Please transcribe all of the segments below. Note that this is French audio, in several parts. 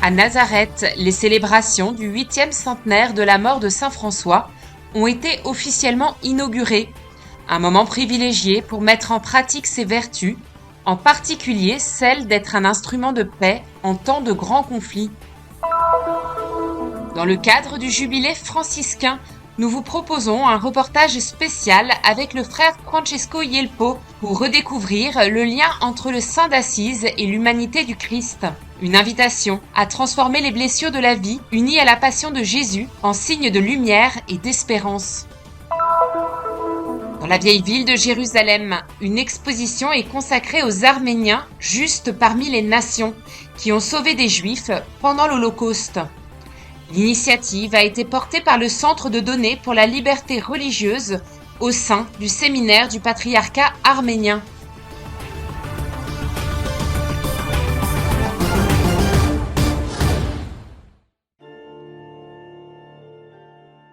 À Nazareth, les célébrations du 8e centenaire de la mort de Saint François ont été officiellement inaugurées. Un moment privilégié pour mettre en pratique ses vertus, en particulier celle d'être un instrument de paix en temps de grands conflits. Dans le cadre du jubilé franciscain, nous vous proposons un reportage spécial avec le frère Francesco Yelpo pour redécouvrir le lien entre le Saint d'Assise et l'humanité du Christ. Une invitation à transformer les blessures de la vie unies à la passion de Jésus en signe de lumière et d'espérance. Dans la vieille ville de Jérusalem, une exposition est consacrée aux Arméniens justes parmi les nations qui ont sauvé des Juifs pendant l'Holocauste. L'initiative a été portée par le Centre de données pour la liberté religieuse au sein du séminaire du patriarcat arménien.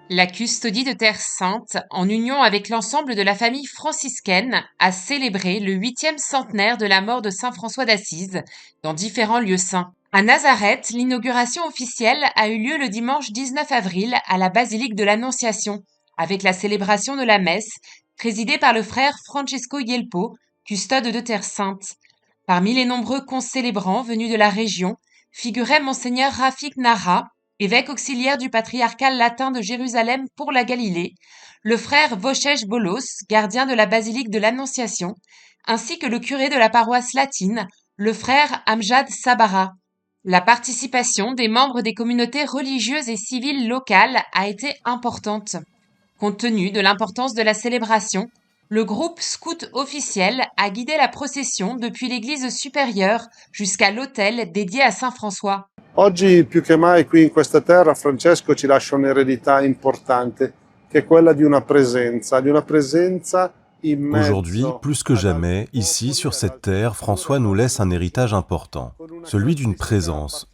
La custodie de Terre Sainte, en union avec l'ensemble de la famille franciscaine, a célébré le 8e centenaire de la mort de Saint François d'Assise dans différents lieux saints. À Nazareth, l'inauguration officielle a eu lieu le dimanche 19 avril à la basilique de l'Annonciation, avec la célébration de la messe, présidée par le frère Francesco Yelpo, custode de Terre Sainte. Parmi les nombreux concélébrants venus de la région, figurait Monseigneur Rafik Nara, évêque auxiliaire du patriarcat latin de Jérusalem pour la Galilée, le frère Voshech Bolos, gardien de la basilique de l'Annonciation, ainsi que le curé de la paroisse latine, le frère Amjad Sabara. La participation des membres des communautés religieuses et civiles locales a été importante. Compte tenu de l'importance de la célébration, le groupe scout officiel a guidé la procession depuis l'église supérieure jusqu'à l'autel dédié à Saint François. Oggi più che mai qui in questa terra Francesco ci lascia un'eredità importante, che è quella di una presenza Aujourd'hui, plus que jamais, ici, sur cette terre, François nous laisse un héritage important, celui d'une présence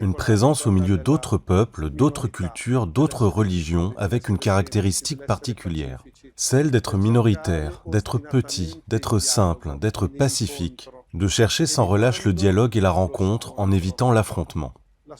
au milieu d'autres peuples, d'autres cultures, d'autres religions, avec une caractéristique particulière, celle d'être minoritaire, d'être petit, d'être simple, d'être pacifique, de chercher sans relâche le dialogue et la rencontre en évitant l'affrontement.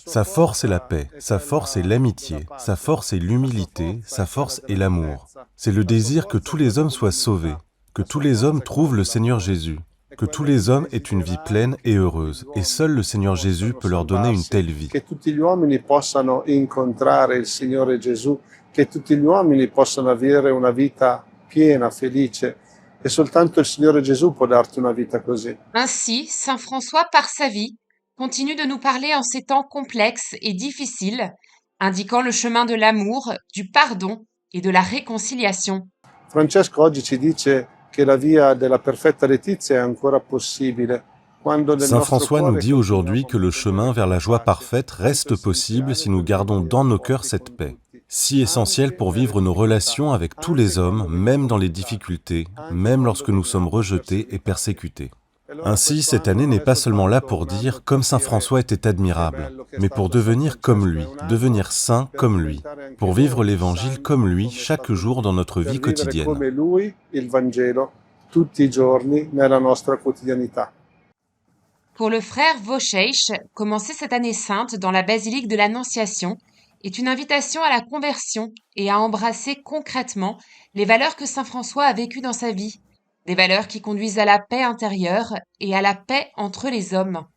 Sa force est la paix, sa force est l'amitié, sa force est l'humilité, sa force est l'amour. C'est le désir que tous les hommes soient sauvés, que tous les hommes trouvent le Seigneur Jésus, que tous les hommes aient une vie pleine et heureuse, et seul le Seigneur Jésus peut leur donner une telle vie. Que tutti gli uomini possano incontrare il Signore Gesù, che tutti gli uomini possano avere una vita piena, felice, e soltanto il Signore Gesù può darti una vita così. Ainsi, Saint François, par sa vie, continue de nous parler en ces temps complexes et difficiles, indiquant le chemin de l'amour, du pardon et de la réconciliation. Francesco oggi ci dice che la via della perfetta letizia è ancora possibile. Saint François nous dit aujourd'hui que le chemin vers la joie parfaite reste possible si nous gardons dans nos cœurs cette paix, si essentielle pour vivre nos relations avec tous les hommes, même dans les difficultés, même lorsque nous sommes rejetés et persécutés. Ainsi, cette année n'est pas seulement là pour dire « comme Saint François était admirable », mais pour devenir comme lui, devenir saint comme lui, pour vivre l'Évangile comme lui chaque jour dans notre vie quotidienne. Pour le frère Voshech, commencer cette année sainte dans la basilique de l'Annonciation est une invitation à la conversion et à embrasser concrètement les valeurs que Saint François a vécues dans sa vie, des valeurs qui conduisent à la paix intérieure et à la paix entre les hommes.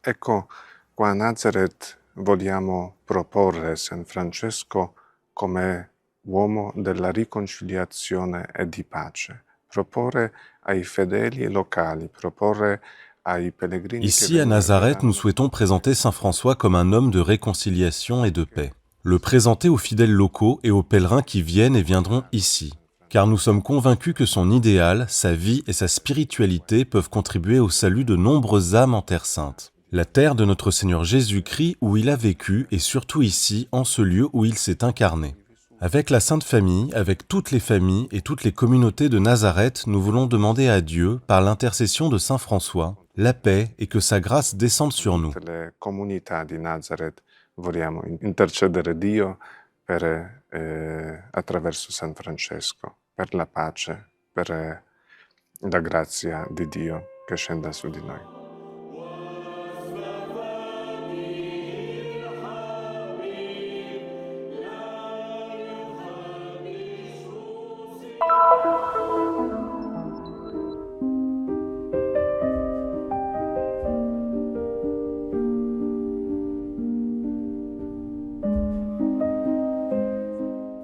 Ecco, qua a Nazareth vogliamo proporre San Francesco come uomo della riconciliazione e di pace, proporre ai fedeli locali, proporre ai pellegrini. Ici, à Nazareth, nous souhaitons présenter Saint François comme un homme de réconciliation et de paix. Le présenter aux fidèles locaux et aux pèlerins qui viennent et viendront ici. Car nous sommes convaincus que son idéal, sa vie et sa spiritualité peuvent contribuer au salut de nombreuses âmes en Terre Sainte. La terre de notre Seigneur Jésus-Christ où il a vécu et surtout ici, en ce lieu où il s'est incarné. Avec la Sainte Famille, avec toutes les familles et toutes les communautés de Nazareth, nous voulons demander à Dieu, par l'intercession de Saint François, la paix et que sa grâce descende sur nous. Le comunità di Nazareth vogliamo intercedere Dio attraverso San Francesco, per la pace, per la grazia di Dio che scenda su di noi.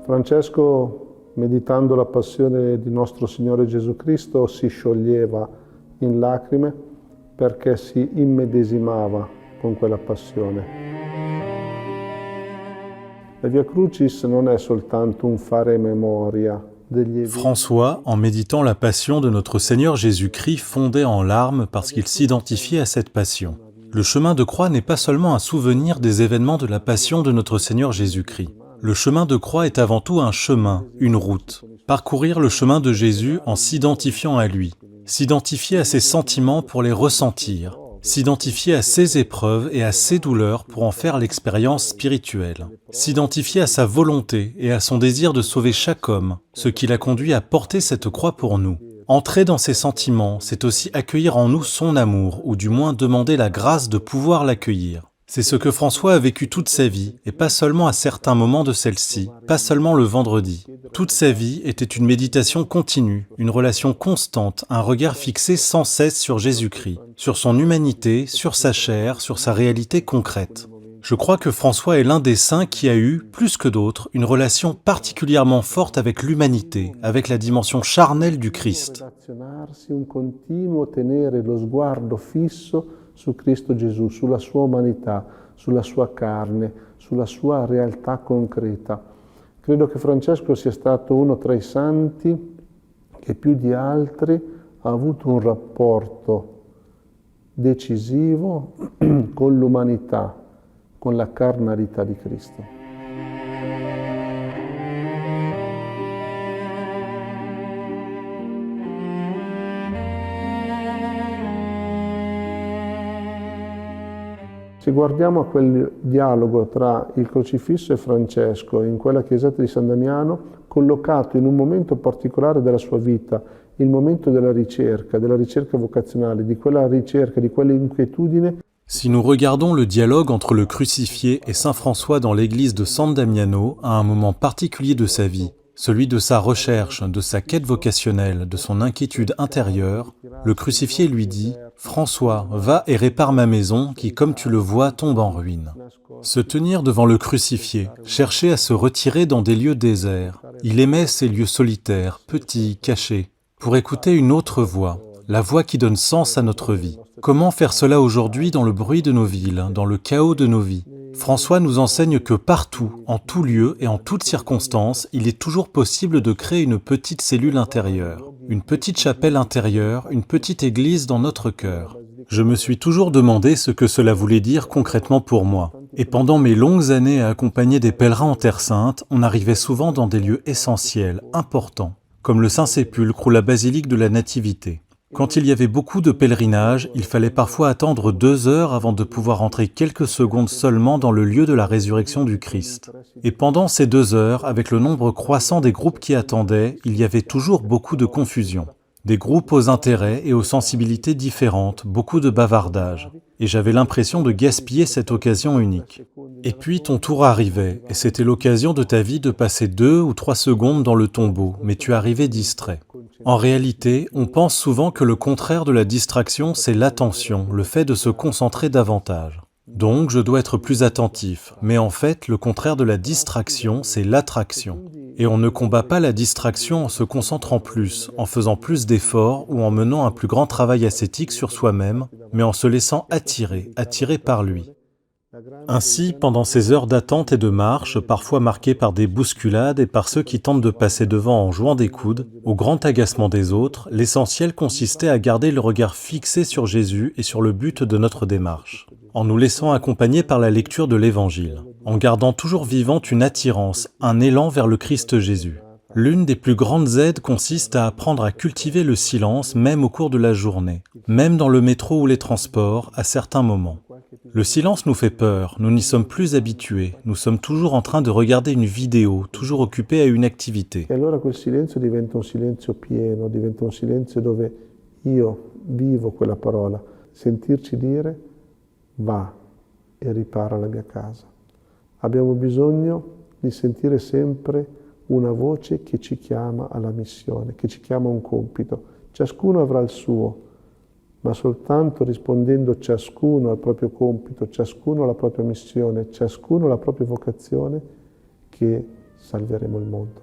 Francesco, meditando la passione di nostro Signore Gesù Cristo, si scioglieva in lacrime perché si immedesimava con quella passione. La Via Crucis non è soltanto un fare memoria degli eventi. François, en méditant la passion de notre Seigneur Jésus-Christ, fondait en larmes parce qu'il s'identifiait à cette passion. Le chemin de croix n'est pas seulement un souvenir des événements de la passion de notre Seigneur Jésus-Christ. Le chemin de croix est avant tout un chemin, une route. Parcourir le chemin de Jésus en s'identifiant à lui. S'identifier à ses sentiments pour les ressentir. S'identifier à ses épreuves et à ses douleurs pour en faire l'expérience spirituelle. S'identifier à sa volonté et à son désir de sauver chaque homme, ce qui l'a conduit à porter cette croix pour nous. Entrer dans ses sentiments, c'est aussi accueillir en nous son amour, ou du moins demander la grâce de pouvoir l'accueillir. C'est ce que François a vécu toute sa vie, et pas seulement à certains moments de celle-ci, pas seulement le vendredi. Toute sa vie était une méditation continue, une relation constante, un regard fixé sans cesse sur Jésus-Christ, sur son humanité, sur sa chair, sur sa réalité concrète. Je crois que François est l'un des saints qui a eu, plus que d'autres, une relation particulièrement forte avec l'humanité, avec la dimension charnelle du Christ. Un continuo tenere lo sguardo fisso su Cristo Gesù, sulla sua umanità, sulla sua carne, sulla sua realtà concreta. Credo che Francesco sia stato uno tra i santi che più di altri ha avuto un rapporto decisivo con l'umanità, con la carnalità di Cristo. Se guardiamo a quel dialogo tra il crocifisso e Francesco in quella chiesetta di San Damiano, collocato in un momento particolare della sua vita, il momento della ricerca vocazionale, di quella ricerca, di quell'inquietudine. Si nous regardons le dialogue entre le crucifié et Saint François dans l'église de San Damiano à un moment particulier de sa vie, celui de sa recherche, de sa quête vocationnelle, de son inquiétude intérieure, le crucifié lui dit « François, va et répare ma maison qui, comme tu le vois, tombe en ruine. » Se tenir devant le crucifié, chercher à se retirer dans des lieux déserts. Il aimait ces lieux solitaires, petits, cachés, pour écouter une autre voix, la voix qui donne sens à notre vie. Comment faire cela aujourd'hui dans le bruit de nos villes, dans le chaos de nos vies? François nous enseigne que partout, en tout lieu et en toutes circonstances, il est toujours possible de créer une petite cellule intérieure, une petite chapelle intérieure, une petite église dans notre cœur. Je me suis toujours demandé ce que cela voulait dire concrètement pour moi. Et pendant mes longues années à accompagner des pèlerins en Terre Sainte, on arrivait souvent dans des lieux essentiels, importants, comme le Saint-Sépulcre ou la basilique de la Nativité. Quand il y avait beaucoup de pèlerinages, il fallait parfois attendre 2 heures avant de pouvoir entrer quelques secondes seulement dans le lieu de la résurrection du Christ. Et pendant ces 2 heures, avec le nombre croissant des groupes qui attendaient, il y avait toujours beaucoup de confusion. Des groupes aux intérêts et aux sensibilités différentes, beaucoup de bavardage. Et j'avais l'impression de gaspiller cette occasion unique. Et puis ton tour arrivait, et c'était l'occasion de ta vie de passer 2 ou 3 secondes dans le tombeau, mais tu arrivais distrait. En réalité, on pense souvent que le contraire de la distraction, c'est l'attention, le fait de se concentrer davantage. Donc, je dois être plus attentif, mais en fait, le contraire de la distraction, c'est l'attraction. Et on ne combat pas la distraction en se concentrant plus, en faisant plus d'efforts ou en menant un plus grand travail ascétique sur soi-même, mais en se laissant attirer par lui. Ainsi, pendant ces heures d'attente et de marche, parfois marquées par des bousculades et par ceux qui tentent de passer devant en jouant des coudes, au grand agacement des autres, l'essentiel consistait à garder le regard fixé sur Jésus et sur le but de notre démarche, en nous laissant accompagner par la lecture de l'Évangile, en gardant toujours vivante une attirance, un élan vers le Christ Jésus. L'une des plus grandes aides consiste à apprendre à cultiver le silence même au cours de la journée, même dans le métro ou les transports, à certains moments. Le silence nous fait peur, nous n'y sommes plus habitués, nous sommes toujours en train de regarder une vidéo, toujours occupés à une activité. E allora quel silenzio diventa un silenzio pieno, diventa un silenzio dove io vivo quella parola, sentirci dire va e ripara la mia casa. Abbiamo bisogno di sentire sempre una voce che ci chiama alla missione, che ci chiama a un compito. Ciascuno avrà il suo, ma soltanto rispondendo ciascuno al proprio compito, ciascuno alla propria missione, ciascuno alla propria vocazione, che salveremo il mondo.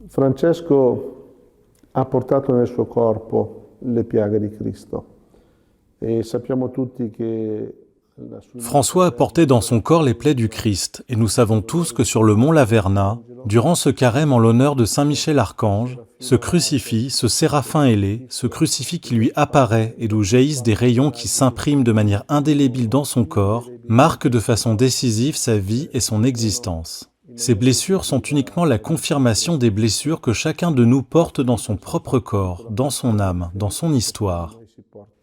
Francesco ha portato nel suo corpo le piaghe di Cristo e sappiamo tutti che François a porté dans son corps les plaies du Christ, et nous savons tous que sur le mont Laverna, durant ce carême en l'honneur de Saint Michel Archange, ce crucifix, ce séraphin ailé, ce crucifix qui lui apparaît et d'où jaillissent des rayons qui s'impriment de manière indélébile dans son corps, marque de façon décisive sa vie et son existence. Ces blessures sont uniquement la confirmation des blessures que chacun de nous porte dans son propre corps, dans son âme, dans son histoire.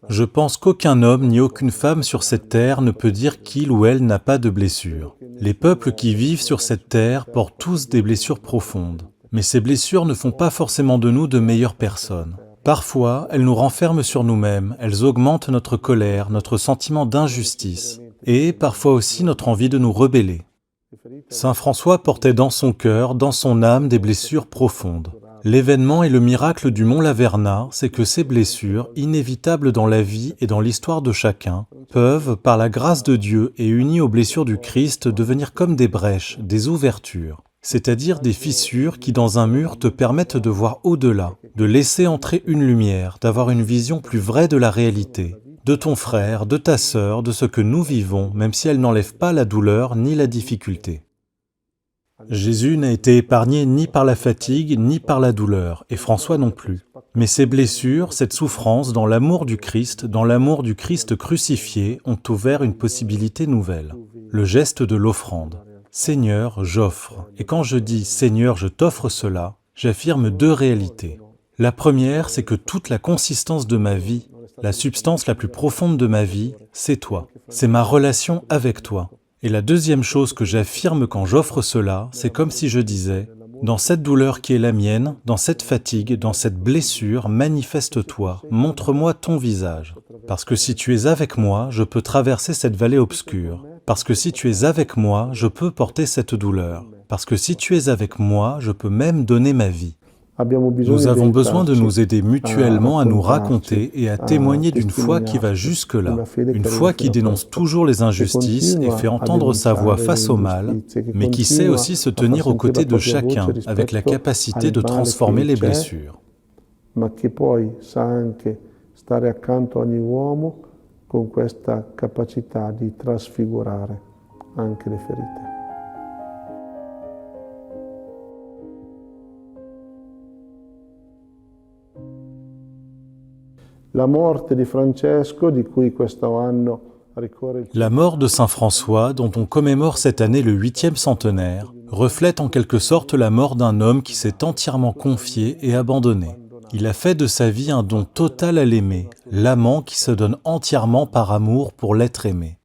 Je pense qu'aucun homme ni aucune femme sur cette terre ne peut dire qu'il ou elle n'a pas de blessures. Les peuples qui vivent sur cette terre portent tous des blessures profondes. Mais ces blessures ne font pas forcément de nous de meilleures personnes. Parfois, elles nous renferment sur nous-mêmes, elles augmentent notre colère, notre sentiment d'injustice, et parfois aussi notre envie de nous rebeller. Saint François portait dans son cœur, dans son âme, des blessures profondes. L'événement et le miracle du mont Laverna, c'est que ces blessures, inévitables dans la vie et dans l'histoire de chacun, peuvent, par la grâce de Dieu et unies aux blessures du Christ, devenir comme des brèches, des ouvertures, c'est-à-dire des fissures qui dans un mur te permettent de voir au-delà, de laisser entrer une lumière, d'avoir une vision plus vraie de la réalité, de ton frère, de ta sœur, de ce que nous vivons, même si elle n'enlève pas la douleur ni la difficulté. Jésus n'a été épargné ni par la fatigue, ni par la douleur, et François non plus. Mais ces blessures, cette souffrance, dans l'amour du Christ crucifié, ont ouvert une possibilité nouvelle, le geste de l'offrande. Seigneur, j'offre. Et quand je dis Seigneur, je t'offre cela, j'affirme deux réalités. La première, c'est que toute la consistance de ma vie, la substance la plus profonde de ma vie, c'est toi. C'est ma relation avec toi. Et la deuxième chose que j'affirme quand j'offre cela, c'est comme si je disais, dans cette douleur qui est la mienne, dans cette fatigue, dans cette blessure, manifeste-toi, montre-moi ton visage. Parce que si tu es avec moi, je peux traverser cette vallée obscure. Parce que si tu es avec moi, je peux porter cette douleur. Parce que si tu es avec moi, je peux même donner ma vie. Nous avons besoin de nous aider mutuellement à nous raconter et à témoigner d'une foi qui va jusque-là, une foi qui dénonce toujours les injustices et fait entendre sa voix face au mal, mais qui sait aussi se tenir aux côtés de chacun avec la capacité de transformer les blessures. Ma che poi sa anche stare accanto a ogni uomo con questa capacità di trasfigurare anche le ferite. La morte di Francesco, di cui questo anno ricorre... La mort de Saint François, dont on commémore cette année le 8e centenaire, reflète en quelque sorte la mort d'un homme qui s'est entièrement confié et abandonné. Il a fait de sa vie un don total à l'aimer, l'amant qui se donne entièrement par amour pour l'être aimé.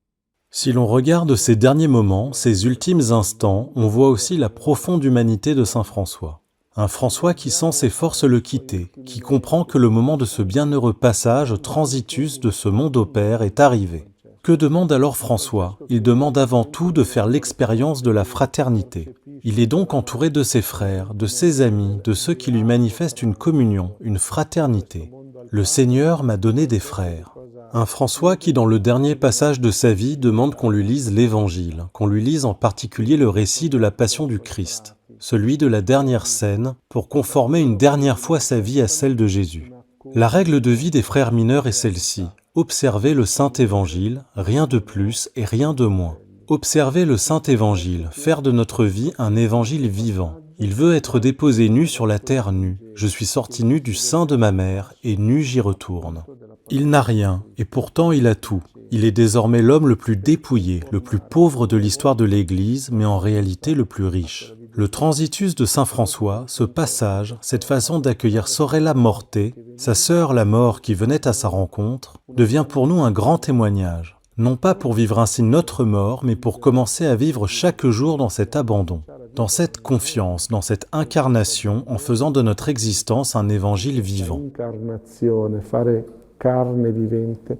Si l'on regarde ces derniers moments, ces ultimes instants, on voit aussi la profonde humanité de Saint François. Un François qui sent ses forces le quitter, qui comprend que le moment de ce bienheureux passage transitus de ce monde au Père est arrivé. Que demande alors François? Il demande avant tout de faire l'expérience de la fraternité. Il est donc entouré de ses frères, de ses amis, de ceux qui lui manifestent une communion, une fraternité. Le Seigneur m'a donné des frères. Un François qui, dans le dernier passage de sa vie, demande qu'on lui lise l'Évangile, qu'on lui lise en particulier le récit de la Passion du Christ, celui de la dernière scène, pour conformer une dernière fois sa vie à celle de Jésus. La règle de vie des frères mineurs est celle-ci. Observer le Saint-Évangile, rien de plus et rien de moins. Observer le Saint-Évangile, faire de notre vie un évangile vivant. Il veut être déposé nu sur la terre nue. Je suis sorti nu du sein de ma mère, et nu j'y retourne. Il n'a rien, et pourtant il a tout. Il est désormais l'homme le plus dépouillé, le plus pauvre de l'histoire de l'Église, mais en réalité le plus riche. Le transitus de Saint François, ce passage, cette façon d'accueillir Sorella Morte, sa sœur la mort qui venait à sa rencontre, devient pour nous un grand témoignage. Non pas pour vivre ainsi notre mort, mais pour commencer à vivre chaque jour dans cet abandon, dans cette confiance, dans cette incarnation, en faisant de notre existence un évangile vivant. Incarnazione, fare carne vivente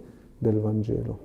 del Vangelo.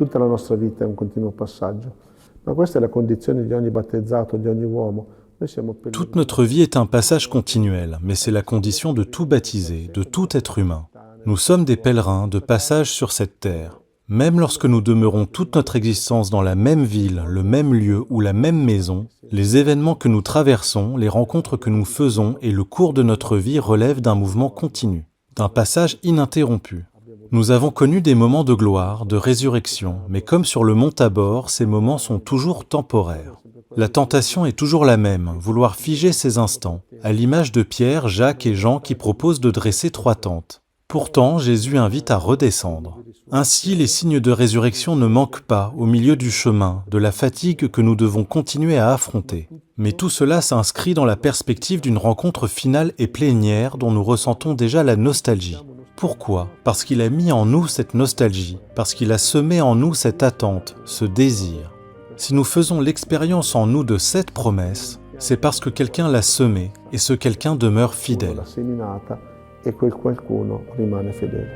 Tutta la nostra vita è un continuo passaggio, ma questa è la condizione di ogni battezzato, di ogni uomo. Noi siamo pellegrini. Toute notre vie est un passage continuel, mais c'est la condition de tout baptisé, de tout être humain. Nous sommes des pèlerins de passage sur cette terre. Même lorsque nous demeurons toute notre existence dans la même ville, le même lieu ou la même maison, les événements que nous traversons, les rencontres que nous faisons et le cours de notre vie relèvent d'un mouvement continu, d'un passage ininterrompu. Nous avons connu des moments de gloire, de résurrection, mais comme sur le mont Tabor, ces moments sont toujours temporaires. La tentation est toujours la même, vouloir figer ces instants, à l'image de Pierre, Jacques et Jean qui proposent de dresser 3 tentes. Pourtant, Jésus invite à redescendre. Ainsi, les signes de résurrection ne manquent pas au milieu du chemin, de la fatigue que nous devons continuer à affronter. Mais tout cela s'inscrit dans la perspective d'une rencontre finale et plénière dont nous ressentons déjà la nostalgie. Pourquoi ? Parce qu'il a mis en nous cette nostalgie, parce qu'il a semé en nous cette attente, ce désir. Si nous faisons l'expérience en nous de cette promesse, c'est parce que quelqu'un l'a semée et ce quelqu'un demeure fidèle. La seminata e quel qualcuno rimane fedele.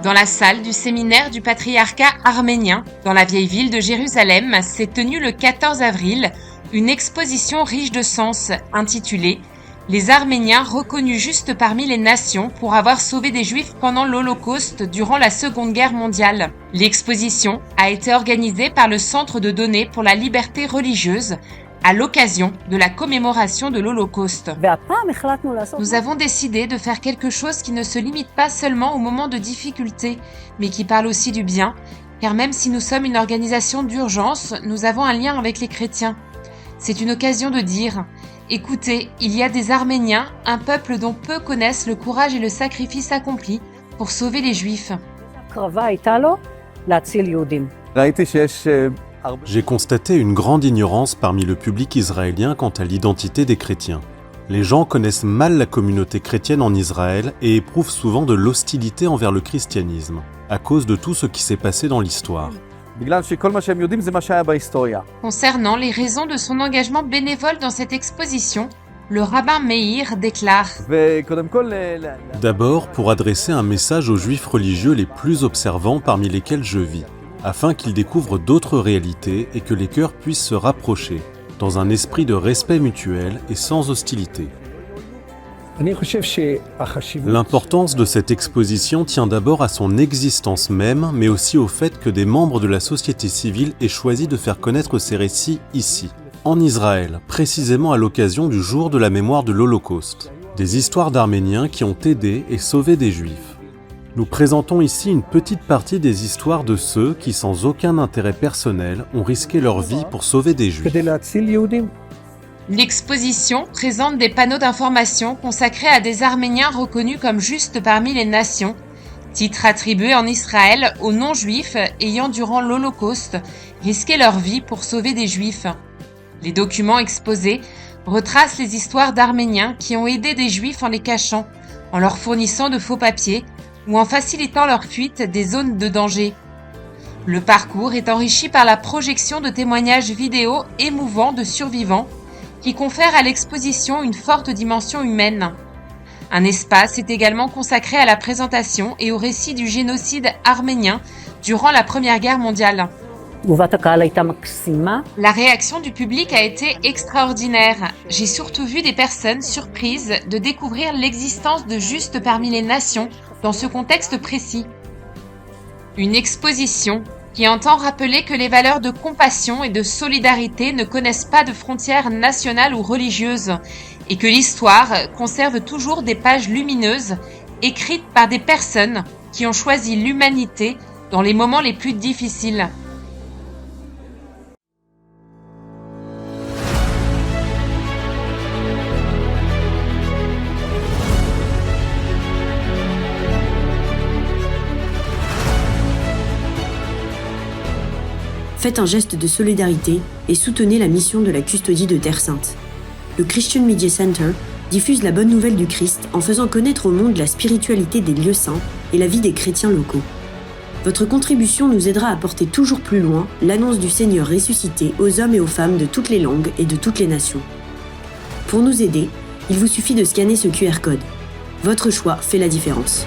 Dans la salle du séminaire du patriarcat arménien, dans la vieille ville de Jérusalem, s'est tenue le 14 avril une exposition riche de sens intitulée « Les Arméniens reconnus juste parmi les nations pour avoir sauvé des Juifs pendant l'Holocauste durant la Seconde Guerre mondiale ». L'exposition a été organisée par le Centre de données pour la liberté religieuse à l'occasion de la commémoration de l'Holocauste. Nous avons décidé de faire quelque chose qui ne se limite pas seulement aux moments de difficulté, mais qui parle aussi du bien, car même si nous sommes une organisation d'urgence, nous avons un lien avec les chrétiens. C'est une occasion de dire « Écoutez, il y a des Arméniens, un peuple dont peu connaissent le courage et le sacrifice accompli pour sauver les Juifs. » J'ai constaté une grande ignorance parmi le public israélien quant à l'identité des chrétiens. Les gens connaissent mal la communauté chrétienne en Israël et éprouvent souvent de l'hostilité envers le christianisme, à cause de tout ce qui s'est passé dans l'histoire. Concernant les raisons de son engagement bénévole dans cette exposition, le rabbin Meir déclare « D'abord, pour adresser un message aux juifs religieux les plus observants parmi lesquels je vis, afin qu'ils découvrent d'autres réalités et que les cœurs puissent se rapprocher, dans un esprit de respect mutuel et sans hostilité. » L'importance de cette exposition tient d'abord à son existence même, mais aussi au fait que des membres de la société civile aient choisi de faire connaître ces récits ici, en Israël, précisément à l'occasion du jour de la mémoire de l'Holocauste. Des histoires d'Arméniens qui ont aidé et sauvé des Juifs. Nous présentons ici une petite partie des histoires de ceux qui, sans aucun intérêt personnel, ont risqué leur vie pour sauver des Juifs. L'exposition présente des panneaux d'information consacrés à des Arméniens reconnus comme justes parmi les nations, titre attribué en Israël aux non-juifs ayant durant l'Holocauste risqué leur vie pour sauver des Juifs. Les documents exposés retracent les histoires d'Arméniens qui ont aidé des Juifs en les cachant, en leur fournissant de faux papiers ou en facilitant leur fuite des zones de danger. Le parcours est enrichi par la projection de témoignages vidéo émouvants de survivants qui confère à l'exposition une forte dimension humaine. Un espace est également consacré à la présentation et au récit du génocide arménien durant la Première Guerre mondiale. La réaction du public a été extraordinaire. J'ai surtout vu des personnes surprises de découvrir l'existence de justes parmi les nations dans ce contexte précis. Une exposition qui entend rappeler que les valeurs de compassion et de solidarité ne connaissent pas de frontières nationales ou religieuses et que l'histoire conserve toujours des pages lumineuses écrites par des personnes qui ont choisi l'humanité dans les moments les plus difficiles. Faites un geste de solidarité et soutenez la mission de la custodie de Terre Sainte. Le Christian Media Center diffuse la bonne nouvelle du Christ en faisant connaître au monde la spiritualité des lieux saints et la vie des chrétiens locaux. Votre contribution nous aidera à porter toujours plus loin l'annonce du Seigneur ressuscité aux hommes et aux femmes de toutes les langues et de toutes les nations. Pour nous aider, il vous suffit de scanner ce QR code. Votre choix fait la différence.